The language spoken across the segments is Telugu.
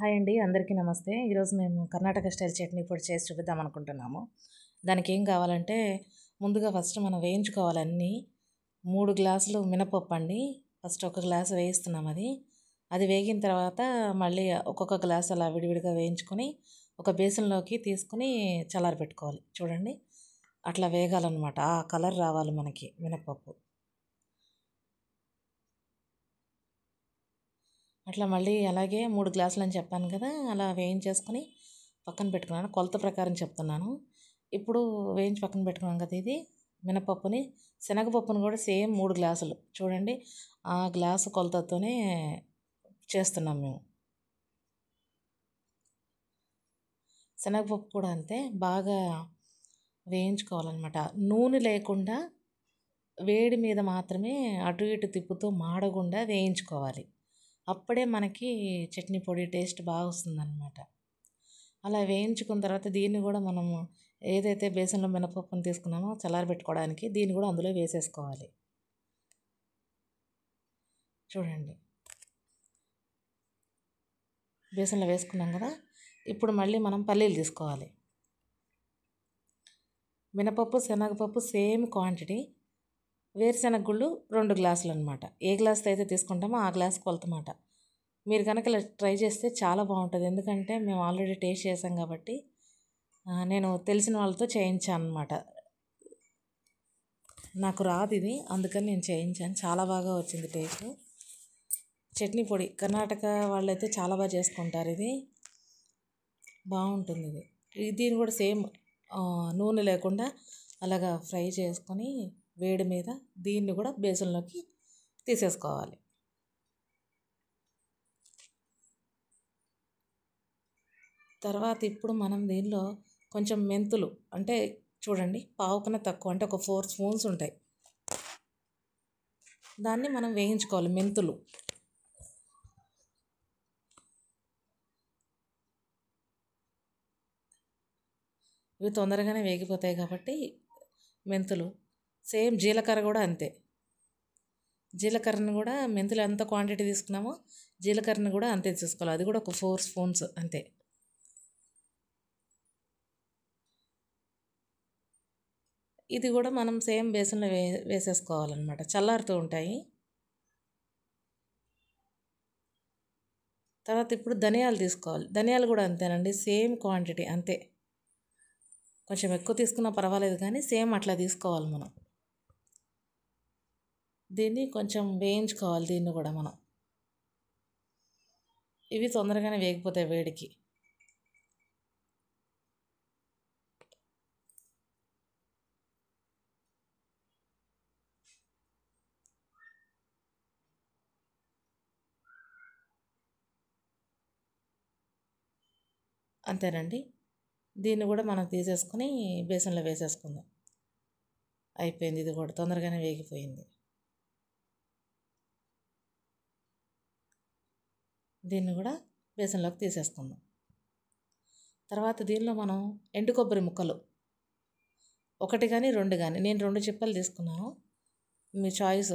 హాయ్ అండి, అందరికీ నమస్తే. ఈరోజు మేము కర్ణాటక స్టైల్ చట్నీ పొడి చేసి చూపిద్దాం అనుకుంటున్నాము. దానికి ఏం కావాలంటే ముందుగా ఫస్ట్ మనం వేయించుకోవాలి అన్నీ. 3 గ్లాసులు మినపప్పు అండి. ఫస్ట్ ఒక గ్లాసు వేయిస్తున్నాం. అది వేగిన తర్వాత మళ్ళీ ఒక్కొక్క గ్లాస్ అలా విడివిడిగా వేయించుకొని ఒక బేసన్లోకి తీసుకుని చల్లారబెట్టుకోవాలి. చూడండి, అట్లా వేగాలన్నమాట. ఆ కలర్ రావాలి మనకి మినపప్పు. అట్లా మళ్ళీ అలాగే 3 గ్లాసులు అని చెప్పాను కదా, అలా వేయించేసుకొని పక్కన పెట్టుకున్నాను. కొలత ప్రకారం చెప్తున్నాను. ఇప్పుడు వేయించి పక్కన పెట్టుకున్నాం కదా, ఇది మినపప్పుని, శనగపప్పుని కూడా సేమ్ 3 గ్లాసులు. చూడండి, ఆ గ్లాసు కొలతతోనే చేస్తున్నాం మేము. శనగపప్పు కూడా అంతే, బాగా వేయించుకోవాలన్నమాట. నూనె లేకుండా వేడి మీద మాత్రమే అటు ఇటు తిప్పుతూ మాడకుండా వేయించుకోవాలి. అప్పుడే మనకి చట్నీ పొడి టేస్ట్ బాగా వస్తుందన్నమాట. అలా వేయించుకున్న తర్వాత దీన్ని కూడా మనము ఏదైతే బేసన్లో మినపప్పును తీసుకున్నామో చల్లారబెట్టుకోవడానికి, దీన్ని కూడా అందులో వేసేసుకోవాలి. చూడండి, బేసన్లో వేసుకున్నాం కదా. ఇప్పుడు మళ్ళీ మనం పల్లీలు తీసుకోవాలి. మినపప్పు శనగపప్పు సేమ్ క్వాంటిటీ. వేరుశనగ గుళ్ళు 2 గ్లాసులు అనమాట. ఏ గ్లాస్తో అయితే తీసుకుంటామో ఆ గ్లాస్ కొలతమాట. మీరు కనుక ఇలా ట్రై చేస్తే చాలా బాగుంటుంది. ఎందుకంటే మేము ఆల్రెడీ టేస్ట్ చేసాం కాబట్టి, నేను తెలిసిన వాళ్ళతో చేయించాను అనమాట. నాకు రాదు ఇది, అందుకని నేను చేయించాను. చాలా బాగా వచ్చింది టేస్ట్. చట్నీ పొడి కర్ణాటక వాళ్ళైతే చాలా బాగా చేసుకుంటారు. ఇది బాగుంటుంది. దీన్ని కూడా సేమ్ నూనె లేకుండా అలాగా ఫ్రై చేసుకొని వేడి మీద దీన్ని కూడా బేసన్లోకి తీసేసుకోవాలి. తర్వాత ఇప్పుడు మనం దీనిలో కొంచెం మెంతులు, అంటే చూడండి పావు కన్నా తక్కువ, అంటే ఒక 4 స్పూన్స్ ఉంటాయి. దాన్ని మనం వేయించుకోవాలి. మెంతులు ఇవి తొందరగానే వేగిపోతాయి కాబట్టి మెంతులు. సేమ్ జీలకర్ర కూడా అంతే. జీలకర్రను కూడా మెంతులు ఎంత క్వాంటిటీ తీసుకున్నామో జీలకర్రను కూడా అంతే తీసుకోవాలి. అది కూడా ఒక 4 స్పూన్స్ అంతే. ఇది కూడా మనం సేమ్ బేసన్లో వేసేసుకోవాలన్నమాట. చల్లారుతూ ఉంటాయి. తర్వాత ఇప్పుడు ధనియాలు తీసుకోవాలి. ధనియాలు కూడా అంతేనండి, సేమ్ క్వాంటిటీ అంతే. కొంచెం ఎక్కువ తీసుకున్నా పర్వాలేదు కానీ సేమ్ అట్లా తీసుకోవాలి మనం. దీన్ని కొంచెం వేయించుకోవాలి. దీన్ని కూడా మనం, ఇవి తొందరగానే వేగిపోతాయి వేడికి. అంతేనండి. దీన్ని కూడా మనం తీసేసుకొని బేసన్లో వేసేసుకుందాం. అయిపోయింది, ఇది కూడా తొందరగానే వేగిపోయింది. దీన్ని కూడా బేసన్లోకి తీసేసుకుందాం. తర్వాత దీనిలో మనం ఎండు కొబ్బరి ముక్కలు 1 కానీ 2 కానీ, నేను 2 చిప్పలు తీసుకున్నాను. మీ చాయిస్,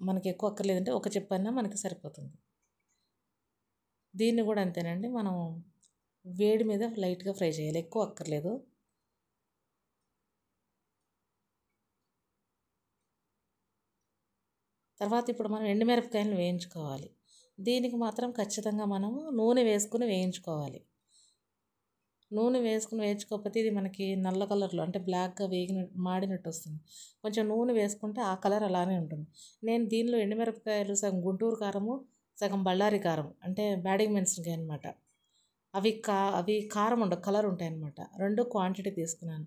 మనకి ఎక్కువ అక్కర్లేదంటే 1 చిప్ప అయినా మనకి సరిపోతుంది. దీన్ని కూడా అంతేనండి, మనం వేడి మీద లైట్గా ఫ్రై చేయాలి, ఎక్కువ అక్కర్లేదు. తర్వాత ఇప్పుడు మనం ఎండుమిరపకాయలను వేయించుకోవాలి. దీనికి మాత్రం ఖచ్చితంగా మనము నూనె వేసుకుని వేయించుకోవాలి. నూనె వేసుకుని వేయించుకోకపోతే ఇది మనకి నల్ల కలర్లో, అంటే బ్లాక్గా మాడినట్టు వస్తుంది. కొంచెం నూనె వేసుకుంటే ఆ కలర్ అలానే ఉంటుంది. నేను దీనిలో ఎండుమిరపకాయలు సగం గుంటూరు కారము, సగం బళ్ళారి కారం, అంటే బ్యాడింగ్ మెన్స్గా అనమాట. అవి కారం ఉండవు, కలర్ ఉంటాయి అన్నమాట. 2 క్వాంటిటీ తీసుకున్నాను.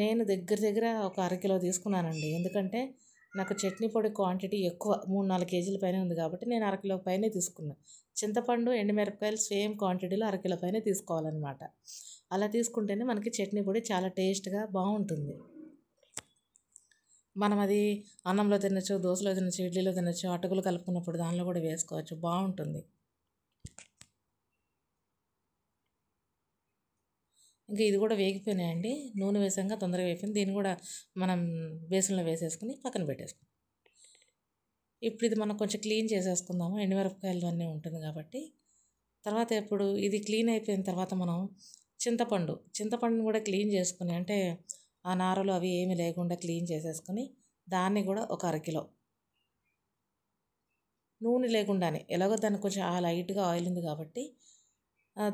నేను దగ్గర ఒక 1/2 కిలో తీసుకున్నానండి. ఎందుకంటే నాకు చట్నీ పొడి క్వాంటిటీ ఎక్కువ, 3-4 కేజీల పైన ఉంది కాబట్టి నేను 1/2 కిలో పైనే తీసుకున్నాను. చింతపండు ఎండుమిరపకాయలు సేమ్ క్వాంటిటీలో 1/2 కిలో పైనే తీసుకోవాలన్నమాట. అలా తీసుకుంటేనే మనకి చట్నీ పొడి చాలా టేస్ట్గా బాగుంటుంది. మనం అది అన్నంలో తినచ్చు, దోశలో తినచ్చు, ఇడ్లీలో తినచ్చు, అటుకులు కలుపుకున్నప్పుడు దానిలో కూడా వేసుకోవచ్చు, బాగుంటుంది. ఇంకా ఇది కూడా వేగిపోయినాయండి. నూనె వేసాక తొందరగా వేగిపోయింది. దీన్ని కూడా మనం బేసన్లో వేసేసుకుని పక్కన పెట్టేసుకుందాం. ఇప్పుడు ఇది మనం కొంచెం క్లీన్ చేసేసుకుందాము, ఎండుమిరపకాయలు అన్నీ ఉంటుంది కాబట్టి. తర్వాత ఇప్పుడు ఇది క్లీన్ అయిపోయిన తర్వాత మనం చింతపండుని కూడా క్లీన్ చేసుకుని, అంటే ఆ నారలు అవి ఏమి లేకుండా క్లీన్ చేసేసుకొని దాన్ని కూడా ఒక అరకిలో నూనె లేకుండానే, ఎలాగో దానికి కొంచెం లైట్గా ఆయిల్ ఉంది కాబట్టి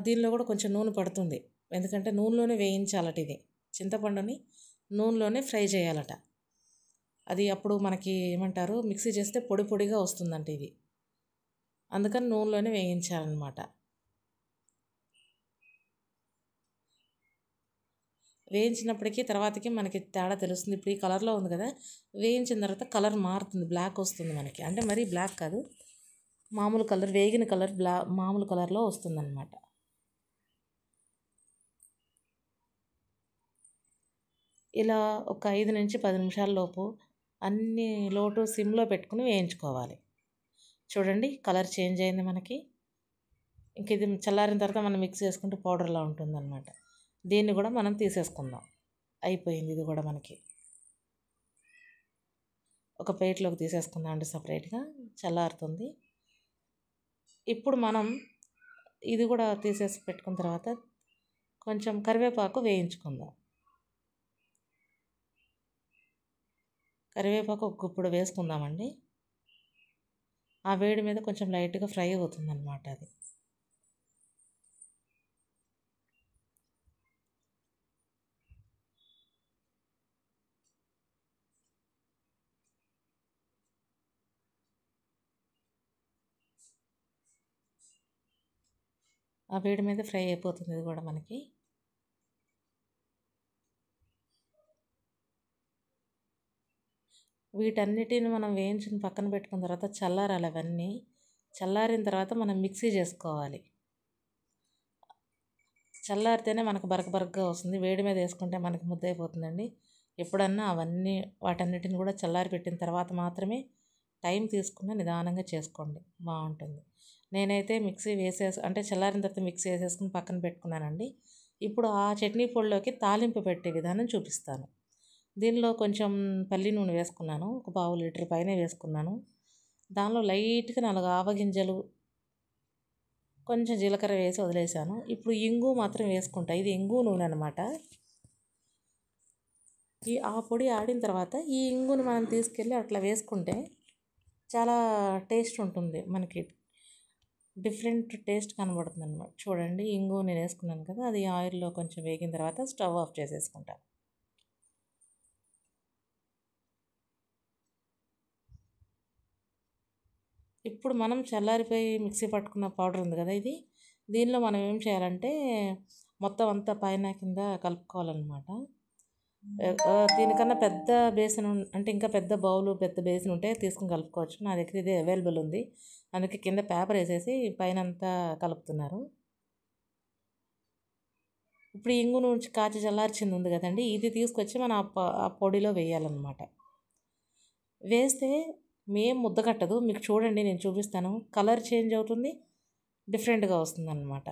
దీనిలో కూడా కొంచెం నూనె పడుతుంది. ఎందుకంటే నూనెలోనే వేయించాలట ఇది. చింతపండుని నూనెలోనే ఫ్రై చేయాలట. అది అప్పుడు మనకి ఏమంటారు, మిక్సీ చేస్తే పొడి పొడిగా వస్తుందంట ఇది. అందుకని నూనెలోనే వేయించాలన్నమాట. వేయించినప్పటికీ తర్వాతకి మనకి తేడా తెలుస్తుంది. ఇప్పుడు ఈ కలర్లో ఉంది కదా, వేయించిన తర్వాత కలర్ మారుతుంది, బ్లాక్ వస్తుంది మనకి. అంటే మరీ బ్లాక్ కాదు, మామూలు కలర్, వేగిన కలర్ మామూలు కలర్లో వస్తుందన్నమాట. ఇలా ఒక 5 నుంచి 10 నిమిషాల లోపు అన్ని లో టు సిమ్లో పెట్టుకుని వేయించుకోవాలి. చూడండి కలర్ చేంజ్ అయింది మనకి. ఇంక ఇది చల్లారిన తర్వాత మనం మిక్స్ చేసుకుంటే పౌడర్లా ఉంటుందన్నమాట. దీన్ని కూడా మనం తీసేసుకుందాం. అయిపోయింది ఇది కూడా మనకి. ఒక ప్లేట్లోకి తీసేసుకుందాం అండి, సపరేట్గా చల్లారుతుంది. ఇప్పుడు మనం ఇది కూడా తీసేసి పెట్టుకున్న తర్వాత కొంచెం కరివేపాకు వేయించుకుందాం. కరివేపాకు ఒక గుప్పుడు వేసుకుందామండి. ఆ వేడి మీద కొంచెం లైట్గా ఫ్రై అవుతుందన్నమాట అది. ఆ వేడి మీద ఫ్రై అయిపోతుంది ఇది కూడా మనకి. వీటన్నిటిని మనం వేయించిన పక్కన పెట్టుకున్న తర్వాత చల్లారాలి అవన్నీ. చల్లారిన తర్వాత మనం మిక్సీ చేసుకోవాలి. చల్లారితేనే మనకు బరకగా వస్తుంది. వేడి మీద వేసుకుంటే మనకి ముద్ద అయిపోతుందండి. ఎప్పుడన్నా అవన్నీ వాటన్నిటిని కూడా చల్లారి పెట్టిన తర్వాత మాత్రమే టైం తీసుకుని నిదానంగా చేసుకోండి, బాగుంటుంది. నేనైతే మిక్సీ అంటే చల్లారిన తర్వాత మిక్సీ వేసేసుకుని పక్కన పెట్టుకున్నానండి. ఇప్పుడు ఆ చట్నీ పొడిలోకి తాలింపు పెట్టే విధానం చూపిస్తాను. దీనిలో కొంచెం పల్లి నూనె వేసుకున్నాను, ఒక 1/2 లీటర్ పైనే వేసుకున్నాను. దానిలో లైట్గా 4 ఆవగింజలు, కొంచెం జీలకర్ర వేసి వదిలేసాను. ఇప్పుడు ఇంగు మాత్రం వేసుకుంటా. ఇది ఇంగు నూనె అనమాట. ఆ పొడి ఆడిన తర్వాత ఈ ఇంగుని మనం తీసుకెళ్ళి అట్లా వేసుకుంటే చాలా టేస్ట్ ఉంటుంది మనకి, డిఫరెంట్ టేస్ట్ కనబడుతుంది అనమాట. చూడండి ఇంగు నేను వేసుకున్నాను కదా, అది ఆయిల్లో కొంచెం వేగిన తర్వాత స్టవ్ ఆఫ్ చేసేసుకుంటాను. ఇప్పుడు మనం చల్లారిపోయి మిక్సీ పట్టుకున్న పౌడర్ ఉంది కదా, దీనిలో మనం ఏం చేయాలంటే మొత్తం అంతా పైన కింద కలుపుకోవాలన్నమాట. దీనికన్నా పెద్ద బేసిన్ అంటే ఇంకా పెద్ద బౌలు, పెద్ద బేసిన్ ఉంటే తీసుకుని కలుపుకోవచ్చు. నా దగ్గర ఇదే అవైలబుల్ ఉంది, అందుకే కింద పేపర్ వేసేసి పైన అంతా కలుపుతున్నారు. ఇప్పుడు ఇంగు నుంచి కాచి చల్లార్చింది ఉంది కదండి, ఇది తీసుకొచ్చి మనం ఆ పొడిలో వేయాలన్నమాట. వేస్తే ముద్ద కట్టదు. మీకు చూడండి నేను చూపిస్తాను, కలర్ చేంజ్ అవుతుంది, డిఫరెంట్గా వస్తుంది అన్నమాట.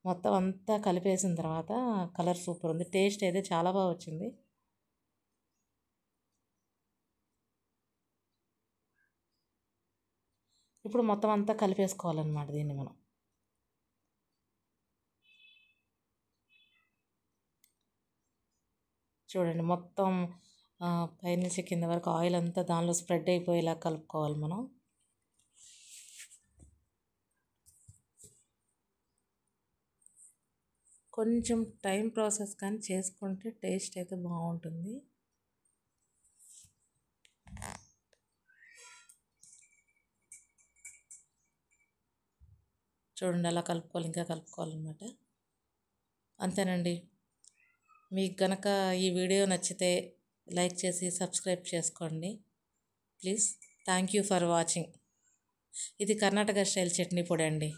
మొత్తం అంతా కలిపేసిన తర్వాత కలర్ సూపర్ ఉంది, టేస్ట్ అయితే చాలా బాగా వచ్చింది. ఇప్పుడు మొత్తం అంతా కలిపేసుకోవాలన్నమాట దీన్ని మనం. చూడండి మొత్తం పైనుంచి కింద వరకు ఆయిల్ అంతా దానిలో స్ప్రెడ్ అయిపోయేలా కలుపుకోవాలి మనం. కొంచెం టైం ప్రాసెస్ కానీ చేసుకుంటే టేస్ట్ అయితే బాగుంటుంది. చూడండి అలా కలుపుకోవాలి, ఇంకా కలుపుకోవాలన్నమాట. అంతేనండి. మీకు గనక ఈ వీడియో నచ్చితే లైక్ చేసి సబ్స్క్రైబ్ చేసుకోండి please. Thank you for watching. ఇది కర్ణాటక స్టైల్ చట్నీ పొడి అండి.